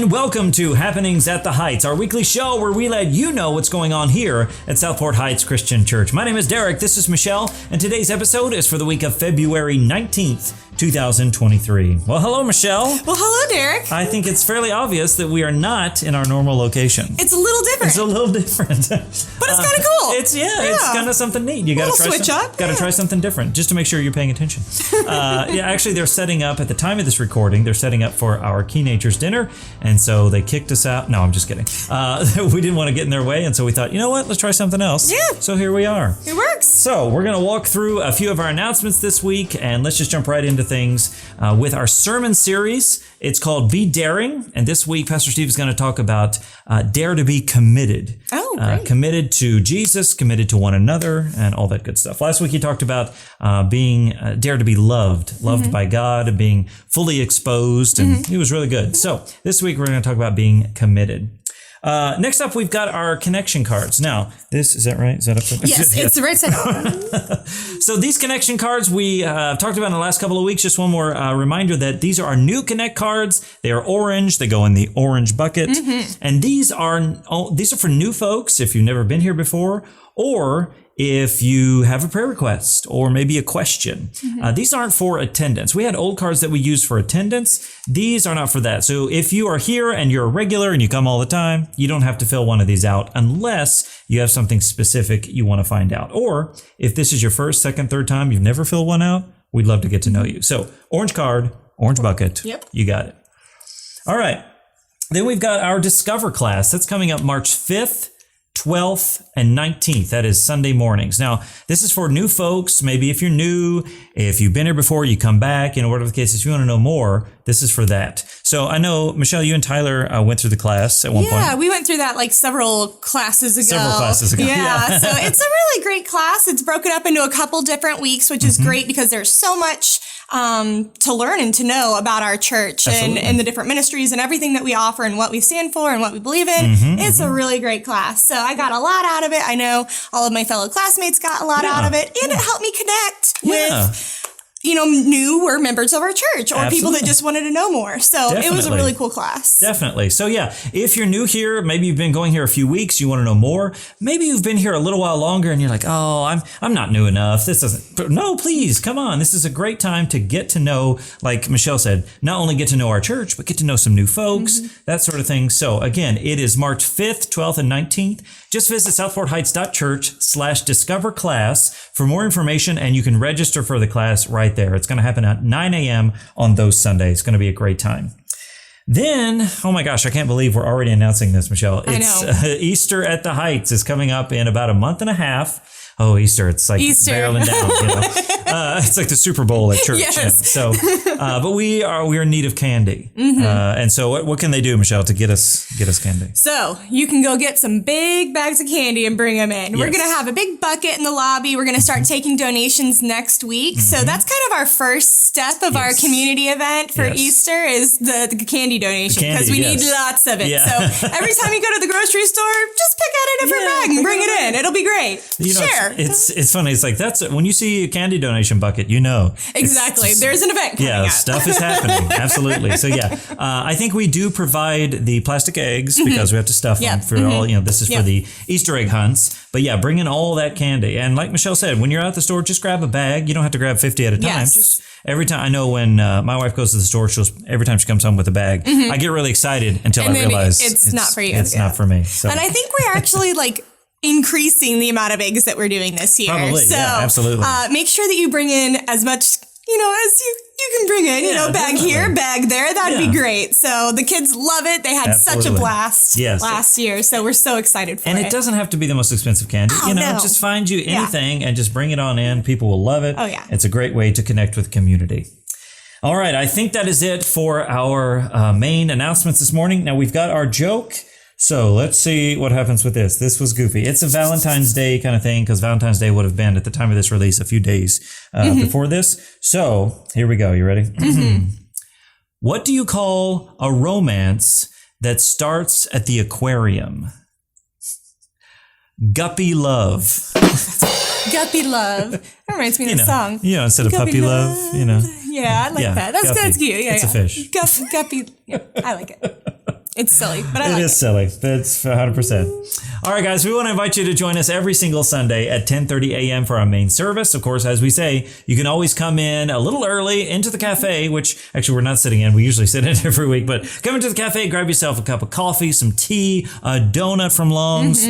and welcome to Happenings at the Heights, our weekly show where we let you know what's going on here at Southport Heights Christian Church. My name is Derek, this is Michelle, and today's episode is for the week of February 19th, 2023. Well, hello, Michelle. Well, hello, Derek. I think it's fairly obvious that we are not in our normal location. It's a little different. It's a little different. But it's kind of cool. It's kind of something neat. You got to try switch up. Got to try something different just to make sure you're paying attention. Actually, they're setting up at the time of this recording. They're setting up for our Teenagers dinner, and so they kicked us out. No, I'm just kidding. We didn't want to get in their way, and so we thought, you know what? Let's try something else. Yeah. So here we are. It works. So we're going to walk through a few of our announcements this week, and let's just jump right into things with our sermon series. It's called Be Daring, and this week Pastor Steve is going to talk about dare to be committed. Oh, great. Committed to Jesus, committed to one another, and all that good stuff. Last week he talked about being dare to be loved by God, and being fully exposed, and it was really good. So this week we're going to talk about being committed. Next up, we've got our connection cards. Now, is that right? Is that upside down? Yes, it's the right side. So these connection cards we talked about in the last couple of weeks. Just one more reminder that these are our new Connect cards. They are orange. They go in the orange bucket. And these are for new folks if you've never been here before, or if you have a prayer request or maybe a question. These aren't for attendance. We had old cards that we used for attendance. These are not for that. So if you are here and you're a regular and you come all the time, you don't have to fill one of these out unless you have something specific you want to find out. Or if this is your first, second, third time, you've never filled one out, we'd love to get to know you. So orange card, orange bucket. Yep. You got it. All right. Then we've got our Discover class. That's coming up March 5th. 12th and 19th. That is Sunday mornings. Now, this is for new folks. Maybe if you're new, if you've been here before, you come back, whatever the case is, if you want to know more, this is for that. So I know, Michelle, you and Tyler went through the class at one point. Yeah, we went through that like several classes ago. Yeah. So it's a really great class. It's broken up into a couple different weeks, which is great because there's so much to learn and to know about our church and the different ministries and everything that we offer and what we stand for and what we believe in. It's a really great class. So I got a lot out of it. I know all of my fellow classmates got a lot out of it, and it helped me connect with new or members of our church or people that just wanted to know more. So it was a really cool class. Definitely. So yeah, if you're new here, maybe you've been going here a few weeks, you want to know more. Maybe you've been here a little while longer and you're like, oh, I'm not new enough. This doesn't, no, please come on. This is a great time to get to know, like Michelle said, not only get to know our church, but get to know some new folks, that sort of thing. So again, it is March 5th, 12th, and 19th. Just visit southportheights.church/discover class for more information, and you can register for the class right there. It's going to happen at 9 a.m. on those Sundays. It's going to be a great time. Then, oh my gosh, I can't believe we're already announcing this, Michelle. It's Easter at the Heights is coming up in about a month and a half. Oh, Easter. It's like barreling down, it's like the Super Bowl at church. Yes. So, but we are in need of candy. And so what can they do, Michelle, to get us candy? So you can go get some big bags of candy and bring them in. Yes. We're going to have a big bucket in the lobby. We're going to start taking donations next week. So that's kind of our first step of our community event for Easter is the candy donation because we need lots of it. Yeah. So every time you go to the grocery store, just pick out a different bag and bring it in. It'll be great. Share. It's funny. It's like that's when you see a candy donation bucket, exactly. There's an event coming up. Stuff is happening. Absolutely. So I think we do provide the plastic eggs because we have to stuff them for all. This is for the Easter egg hunts. But bring in all that candy. And like Michelle said, when you're at the store, just grab a bag. You don't have to grab 50 at a time. Yes. Just every time. I know when my wife goes to the store, every time she comes home with a bag, I get really excited until I realize it's not for you. It's not for me. So. And I think we're actually increasing the amount of eggs that we're doing this year. Probably, so, absolutely. Make sure that you bring in as much, as you can bring in, bag here, bag there. That'd be great. So the kids love it. They had such a blast last year. So we're so excited for it. And it doesn't have to be the most expensive candy. Just find you anything and just bring it on in. People will love it. Oh, yeah. It's a great way to connect with community. All right. I think that is it for our main announcements this morning. Now we've got our joke. So let's see what happens with this. This was goofy. It's a Valentine's Day kind of thing because Valentine's Day would have been at the time of this release a few days before this. So here we go. You ready? What do you call a romance that starts at the aquarium? Guppy love. Guppy love. That reminds me of the song. Instead of puppy love, Yeah, I like that. That's cute. Yeah, it's a fish. Guppy. Yeah, I like it. It's silly, but I It like is silly. That's 100%. All right, guys, we want to invite you to join us every single Sunday at 10:30 a.m. for our main service. Of course, as we say, you can always come in a little early into the cafe, which actually we're not sitting in. We usually sit in every week, but come into the cafe, grab yourself a cup of coffee, some tea, a donut from Long's.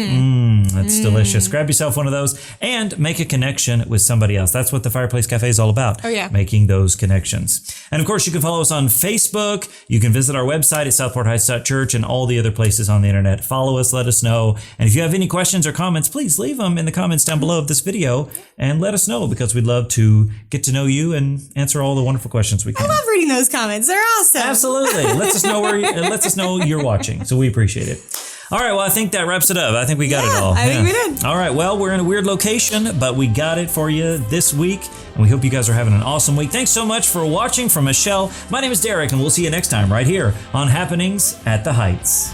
That's delicious. Grab yourself one of those and make a connection with somebody else. That's what the Fireplace Cafe is all about. Oh, yeah. Making those connections. And of course, you can follow us on Facebook. You can visit our website at southportheights.church and all the other places on the internet. Follow us, let us know. And if you have any questions or comments, please leave them in the comments down below of this video and let us know, because we'd love to get to know you and answer all the wonderful questions we can. I love reading those comments. They're awesome. Absolutely. Lets us know you're watching. So we appreciate it. All right, well, I think that wraps it up. I think we got it all. I think we did. All right, well, we're in a weird location, but we got it for you this week, and we hope you guys are having an awesome week. Thanks so much for watching. From Michelle, my name is Derek, and we'll see you next time right here on Happenings at the Heights.